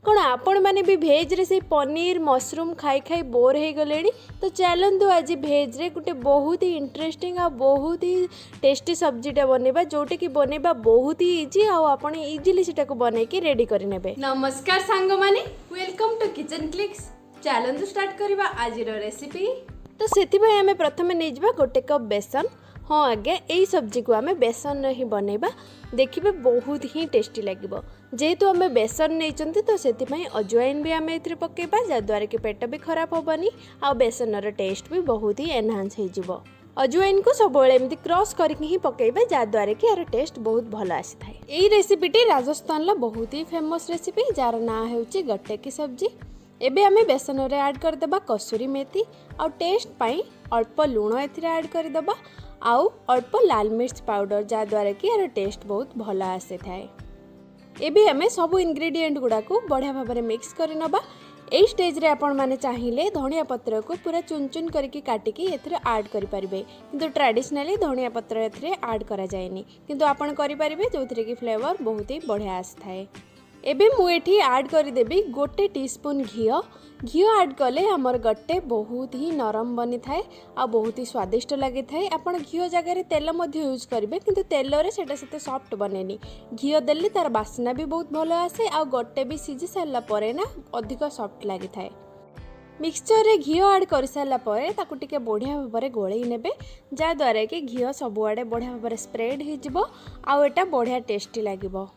कौन आपण मैंने भी भेज रे से पनीर मशरूम खाई खाई बोर हो गले तो चलतु आज भेज रे गोटे बहुत ही इंटरेस्टिंग आ बहुत ही टेस्टी सब्जीटा बनवा जोटा कि बनवा बहुत ही इजी आपण इजिली से बन के रेडी करे। नमस्कार सांग माने वेलकम टू किचन क्लिक्स। चलतु स्टार्ट करवा आज रेसिपी। तो से आम प्रथम नहीं जावा गोटे कप बेसन। हाँ आज्ञा यही सब्जी को आम बेसन ही बनवा देखिए बहुत ही टेस्टी लगे जेहेतु आम बेसन नहीं तो से अजवाइन भी आम ए पकेबा जद्वारा कि पेट भी खराब हेनी आ बेसन टेस्ट भी बहुत ही एनहांस हो। अजवाइन को सब एमती क्रॉस करके ही पकेबा जद्वारा कि यार टेस्ट बहुत भल आसी थाए। यही रेसिपीटी राजस्थान बहुत ही फेमस रेसिपी जार ना होची गट्टे की सब्जी। एबे आमे बेसन रे add करदेबा kasuri methi a test पाई अल्प लूण एथिरे ऐड करदेबा आउ अल्प लाल मिर्च पाउडर जद्वारा कि यार टेस्ट बहुत भल आसी थाए। एबे आमे सब इंग्रेडिएंट गुडा को बढ़िया भाव में मिक्स कर नबा। एई स्टेज रे आपण माने चाहिए धनिया पत्र को पूरा चुन चुन करके काटिकी एथिरे ऐड करि परिबे किंतु ट्रेडिशनली धनिया पत्र एथिरे ऐड करा जायनी किंतु आपण करि परिबे जोथिरे कि फ्लेवर बहुत ही बढ़िया आसी थाए। एबे मु एठी ऐड करदेबी गोटे टीस्पून घी ऐड कले हमर गट्टे बहुत ही नरम बनी थाए आ बहुत ही स्वादिष्ट लगी थाए। आपण घी जगह तेल यूज करेंगे किंतु तेल रे सेटा सेते सॉफ्ट बनेनी घी देले तार बास्ना भी बहुत भल आसे आ गट्टे भी सिझी सारा परे ना अधिक सॉफ्ट लगी थाए। मिक्सचर रे घी ऐड कर सारा परे ताकू टिके बढ़िया भाव में गोलई नेबे जद्वारा कि घी सबुआडे बढ़िया भाव में स्प्रेड हो आ एटा बढ़िया टेस्टी लगिबो।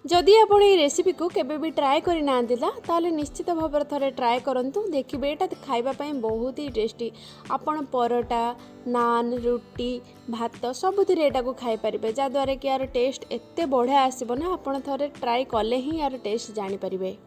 जदि आपण ये रेसिपी को केबे भी ट्राए करि नांदिला ताले निश्चित भाव में थरे ट्राए करंतु देखिबे एटा खाइबा पई बहुत ही टेस्टी। आपण परोटा नान रुटी भात सबुथिरे एटा को खाई परिबे जद्वारा कि यार टेस्ट एते बढ़िया आसीबो ना आपण थरे ट्राए कले ही यार टेस्ट जानि परिबे।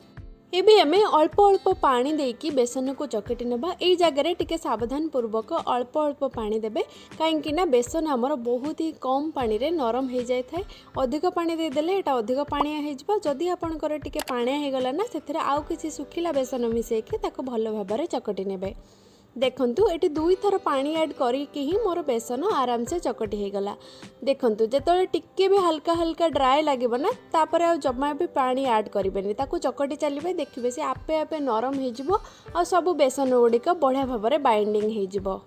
एबे आमे अल्प अल्प पानी देकी बेसन को चकटी नबा। एई जगह टिके सावधान पूर्वक अल्प अल्प पानी देबे कहीं ना बेसन आमर बहुत ही कम पानी रे नरम हो जाए थाए। अधिक पानी देदेले एटा अधिक पानिया हो जदि आपणकर टिके पानिया हो गला ना सेथिरे आउ किछि सुखिला बेसन मिसेकी ताको भल भाव में चकटी नेबे। देखंतु एटी 2 थर पानी ऐड करके ही मोर बेसन आराम से चकटी हो गला। देखंतु जेतले टिके भी हल्का हल्का ड्राए लगे ना तापर आ जमा भी पानी ऐड करेंगे ताको चकटी चलिए देखिए से आपे आपे नरम हो सब बेसन गुड़िक बढ़िया भाव में बाइंडिंग हो।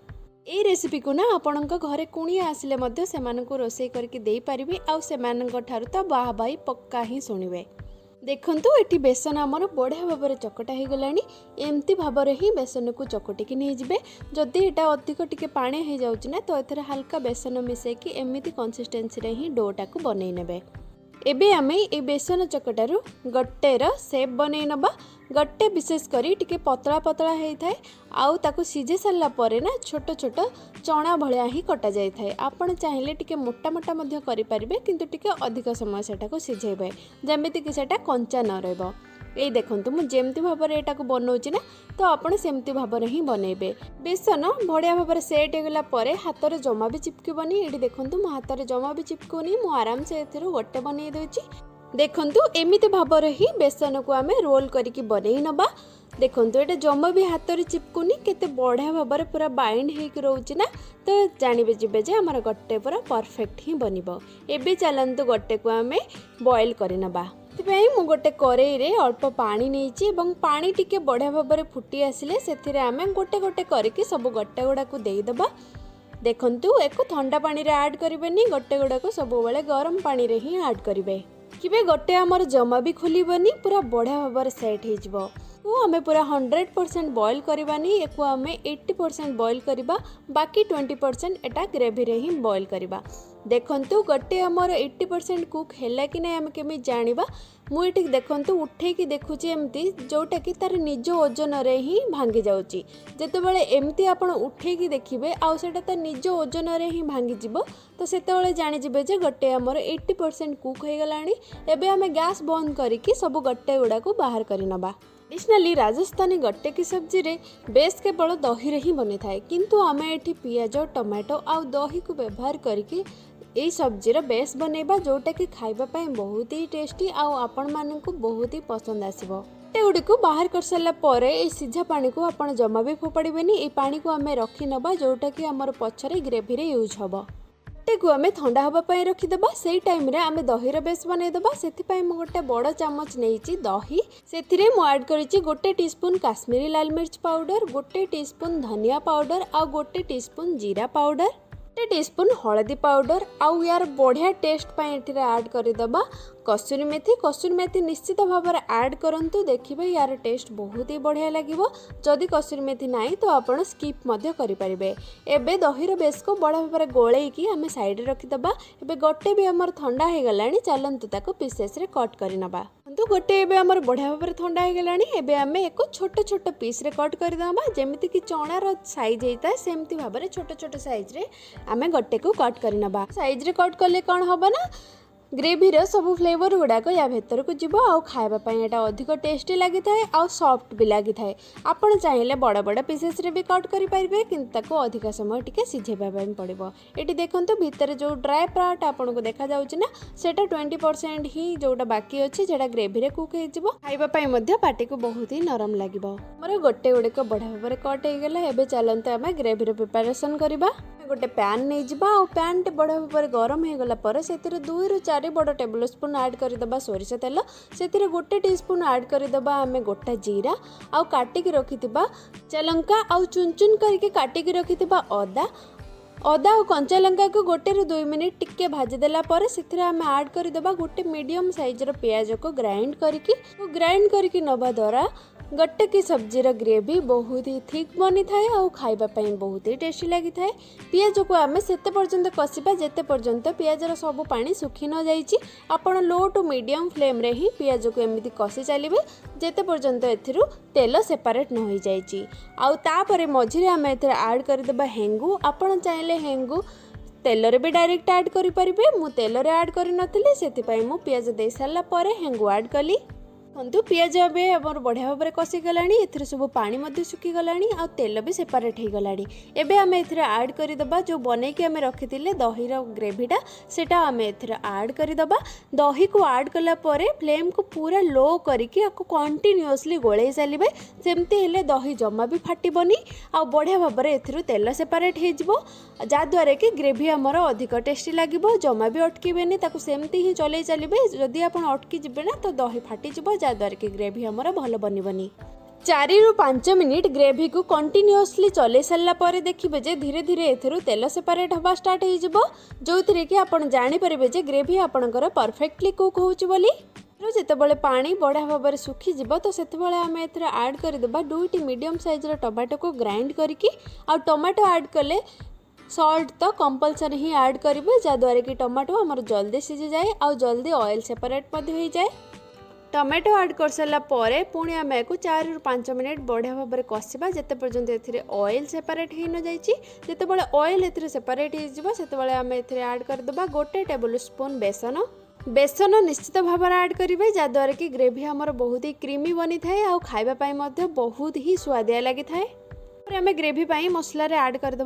ये रेसिपी को ना आपण घरे कुणिया आसिले मध्य सेमानकु रोषेई करके दे पारिबे आ सेमानक ठारु तो बाह बाई पक्का ही शुणिबे। देखंतु एटी बेसन आमर बढ़िया भाव में चकटा हो गलानी एमती भाव में ही बेसन को चकटिकी नहीं जिबे। जदि एटा अधिक टिके पानी हो जाउची ना तो एथरे हल्का बेसन मिसेकी एमिति कंसिस्टेंसी रे ही डोटा को बनै नेबे। एबे आमे ए बेसन चकटारू गट्टेर शेप बनै नबा। गट्टे विशेष करी टिके पतला पतला होता है आउ ताकू सीझे सारा परे ना छोट छोट चना भलिया ही कटा जाय थाए। आपण चाहिले टिके मोटा मोटा मध्य करि परिबे किंतु टिके अधिक समय सेटा को सिझेबे जेमिति कि सेटा कंचा न रहबो। ए देखंतु मु जेमती भाव में एटा को बनौची ना तो आपण सेमती भाव में ही बनैबे। बेसन बढ़िया भाव में सेट होगला परे हाथ रे जमा भी चिपकिबनी। एटी देखंतु मो हाथ रे जमा भी चिपकुनी मु आराम से एथिरो गोटे बनै दोची। देखंतु एमिति भाव में ही बेसन को आमे रोल करके बनई नबा। देखंतु एटा जमा भी हाथ रे चिपकुनी केते बढ़िया भाव में पूरा बाइंड होइक रहउची ना तो जानिबे जिबे जे हमर गट्टे पूरा परफेक्ट ही बनिबो। एबे चलंतु गट्टे को आमे बॉईल करि नबा। तेपाई मु गोटे करेई रे अल्प पानी नेइची एवं पानी टिके बढ़िया भाव में फुटी आसिले सेथिरे आमे गोटे गोटे करके सब गट्टे गुडा को देई दबा। देखंतु एको ठंडा पानी रे ऐड करिबेनी गट्टे गुडा को सब बेले गरम पानी रे ही ऐड करिबे किबे गट्टे हमर जमा भी खुलीबनी पूरा बढ़िया भाव में सेट हो जिवो। तो आमे पूरा 100% बॉईल करबानी एको आमे 80% बॉईल करबा बाकी 20% एटा ग्रेवी रे ही बॉईल करबा। देखंतु गट्टे हमर 80% कुक हैला कि नै आमे केमि जानिबा। मु एठी देखंतु उठे कि देखुची एमती जोटा कि तार निज ओजन रे ही भांगी जाउची। जेतेबेले एमती आपण उठे कि देखिबे आ सेटा त निज ओजन रे ही भांगी जिवो तो सेतेबेले जानि जिबे जे गट्टे हमर 80% कुक हो गलानी। एबे आमे गैस बंद करिकि सब गट्टे गुडा को बाहर करि नबा। ट्रेडिशनली राजस्थानी गट्टे की सब्जी रे बेस केवल दही रे ही बनी थाए किंतु आमे एठी पियाज टमाटो आ दही को व्यवहार करके यही सब्जीर बेस बनैबा जोटा कि खाइबा पई बहुत ही टेस्टी आ आपण मानकु बहुत ही पसंद आसीबो। गट्टे गुडी को बाहर कर सारा परे ए सिझा पानी को आपण जमा भी फोपाड़बेनी। ए पानी को आमे रखी नबा जोटा कि हमर पछरे ग्रेवी रे यूज हबो। गट्टे को आम ठंडा हाँपाई रखीदे से टाइम रे आम दहीर बेस बनईदे से गोटे बड़ चामच नहीं दही से आड करी गोटे टीस्पून काश्मीरी लाल मिर्च पाउडर, गोटे टीस्पून धनिया पाउडर आ गोटे टीस्पून जीरा पाउडर, गोटे टीस्पून हलदी पाउडर आउ यार बढ़िया टेस्ट पाई आड करदे कसुरी मेथी निश्चित भाव में आड करूँ देखिए यार टेस्ट बहुत ही बढ़िया लगे। जदि कसुरी मेथी ना तो आप स्किप करें। एबे दहीर बेस को बड़ा भाव में गोलैकी आम साइड रखीदे। एबे गोटे भी आमर ठंडा हो गला चलतु ताको पीसेस रे कट कर नबा। तो गोटे एबे आमर बढ़िया भाव में ठंडा हो गला एबे आम एक छोट छोट पीस रे कट करदे जेमिति कि चणार साइज होता है सेमती भाव में छोट छोट साइज रे आम गोटे को कट कर नबा। साइज रे कट कले कौन हम ना ग्रेवी रे सब फ्लेवर गुड़ाक या भीतर को जीव आउ खावाई यहाँ अधिक टेस्टी लगी था आउ सॉफ्ट भी लगी था। आपड़ चाहिए बड़ बड़ पीसेस रे भी कट करेंगे कि अधिक समय टी सिझेवाई पड़ो। ये देखो भितर जो ड्राई पार्ट आपको देखा ना सेटा 20% ही जोटा बाकी अच्छे से ग्रेवी रे कुक हो खावाई पार्टी को बहुत ही नरम लगे। मोर गोटे गुड़िक बढ़िया भाव में कट हो गला। एबे चलते आम ग्रेवी प्रिपरेशन करवा। गोटे पैन नहीं जावा और पैन टे बढ़िया भाव में गरम हो गला से 2 ରୁ 4 बड़ टेबल स्पून आड करदे सोरिष तेल से गोटे टीस्पून आड करदे आम गोटा जीरा आउ काटिकी रखिथिबा कच्चा आउ चुन चुन करके काटिकी रखिथिबा अदा और कंचा लंका को 1 ରୁ 2 मिनिट टिके भाजीदेला से आम आड करदे गोटे मीडियम साइजर पियाज को ग्राइंड करके नवा द्वारा गट्टे की सब्जीर ग्रेवी बहुत ही थिक बनी थाए और खाइबापी बहुत ही टेस्टी लगी थाए। पियाज को आम से पर्यंत कषा जेते पर्यंत पियाजर सब पानी सुखी न जाइए। आपण लो टू मीडियम फ्लेम रे ही पियाज को एमती कषि चलिए जेते पर्यंत एथिरु तेल सेपरेट न हो जाइए। आउ तापरे मझिरे आम एथिरे आड करदेबा हेंगु। आपण चाहिले हेंगु तेल रे भी डायरेक्ट आड करि परिबे। मु तेल रे आड करि नथिले सेति मु पियाज दे सारला परे हेंगु आड कली। देखो पियाज ए आमर बढ़िया भाव में कषिगला सब पानी सुखी गला आ तेल भी सेपरेट हो गला। एबे आम एथिरे आड करदे जो बनईकी आम रखी दहीर ग्रेवीटा सेटा आम एथिरे आड करदे। दही को आड कला परे फ्लेम को पूरा लो करके आपको कंटिन्यूअसली गोले चलिए सेमती हेले दही जमा भी फाटबनी आ बढ़िया भाव में एथिरु तेल सेपरेट हो जद्वारा कि ग्रेवी आमर अधिक टेस्टी लगे। जमा भी अटकेबेनी सेमती ही चले चलिए। जदि आप अटकी जी ना तो दही फाटीज जद्वारा कि ग्रेवी आमर भल बनबनी। 4 ରୁ 5 मिनिट ग्रेवी को कंटिन्यूअसली चले सारा पर देखिए जे धीरे धीरे एथिरु तेल सेपरेट हवा स्टार्ट हो जो थी कि आप जानीपर जे ग्रेवी आपणकर परफेक्टली कुक होली। जितेबाला पानी बढ़िया भाव में सुखीज तो से आम ए आड करदे 2टी मीडियम साइजर टमाटो को ग्राइंड करके आ टमाटो आड कले सॉल्ट तो कंपलसरी ही आड करेंगे जद्वारा कि टमाटो आमर जल्दी सीझी जाए आ जल्दी ऑयल सेपरेट हो जाए। टमाटो आड कर सारा पुणी आम को 4 ରୁ 5 मिनिट बढ़िया भाव में कषा जिते पर्यंत ए ऑयल सेपरेट हो न जाइए। जितेबाला ऑयल ए सेपरेट होते आम ए आड करदे गोटे टेबल स्पून बेसन निश्चित भाव में आड करेंगे जद्वारा कि ग्रेवी आमर बहुत ही क्रीमी बनी थाए आ खाइबापी बहुत ही स्वादिया लगी थाए। आम ग्रेवी मसला रे आड करदे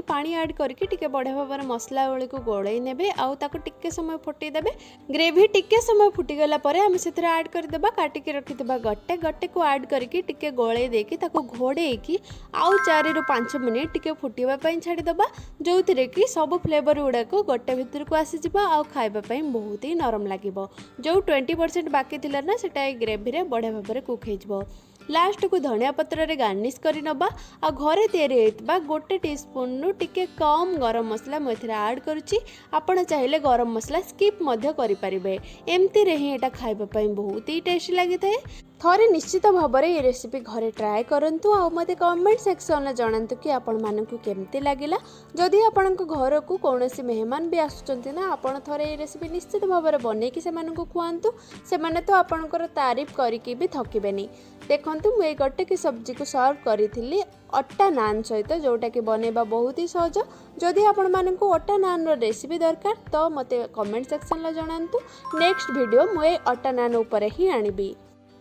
पानी आड करके टिके बढ़िया भाव में मसला वाली को गोलई नेबे आउ ताको टिके समय फुटेदेबे। ग्रेवी टिके समय फुटीगला आम से आड करदे काटिके रखिथिबा गट्टे को आड करके टिके गोलई देकी ताको घोड़ेकी आउ 4 ରୁ 5 मिनिट टिके फुटीबा पई छाड़ीदबा जो थी कि सब फ्लेवर गुड़ाक गट्टे भितर को आसीजिबा आउ खाइबापी बहुत ही नरम लगिबो। जो 20% बाकी थिला ना सेटा ग्रेवी रे बढ़िया भाव में कुक हो। लास्ट को धनिया पत्र रे गार्निश करी नबा आ घरे तैयारी होइतबा गोटे टीस्पून नु टिके कम गरम मसला मुझे आड करुच्ची। आपण चाहिए गरम मसला स्किप मध्य करि परिबे। एमती रे ही एटा खाइबा पई बहुत ही टेस्टी लगी थाए। थरे निश्चित भाव में ये रेसिपी घरे ट्राए करंतु आ मते कमेंट सेक्शन में जणांतु कि आपण मानकु केमती लागिला। जदि आपण घर को कौनसी मेहमान भी आसुचंती ना आपण थरे ये रेसिपी निश्चित भाव में बनैकी से मानकु खुआंतु से माने तो आपणकर तारीफ करिकी भी थकिबेनी। देखंतु मु ए गट्टे की सब्जी को सर्व करी अट्टा नान सहित जोटा कि बनैबा बहुत ही सहज। जदि आपण मानकु अट्टा नान रो रेसिपी दरकार तो मते कमेंट सेक्शन में जणांतु। नेक्स्ट वीडियो मु ए अट्टा नान ऊपर ही आनिबी।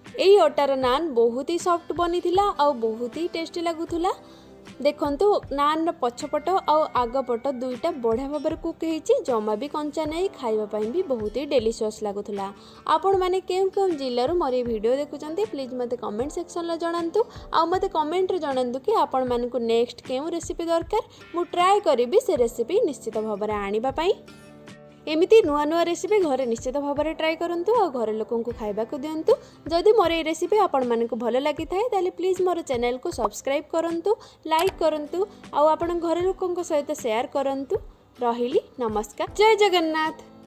यही अटार नान बहुत ही सॉफ्ट बनी थिला और बहुत ही टेस्टी लगुला। देखंतु नान पछपट आउ आगपट दुईटा बढ़िया भाव कुक होती जमा भी कंचा नहीं खाइबा भी बहुत ही डेलीशियस लगुला। आपण मैंने क्यों जिलूर मोर ये वीडियो देखुं प्लीज मत कमेंट सेक्शन में जनातु आ मत कमेंट जनातु कि आपण मानक नेक्स्ट क्यों रेसिपी दरकार मु ट्राए करी से रेसिपी निश्चित भाव में आने एमती नुआ नुआ रेसिपी घरे निश्चित भाव में ट्राए करूँ और घर लोक खाइबा दिंतु। जदि मोर ये रेसिपी आपण मानक भल लगी थाए प्लीज मोर चैनल को सब्सक्राइब करूँ, लाइक करूँ, आउ आपण घर लोक सहित शेयर करूँ। रहिली नमस्कार, जय जगन्नाथ।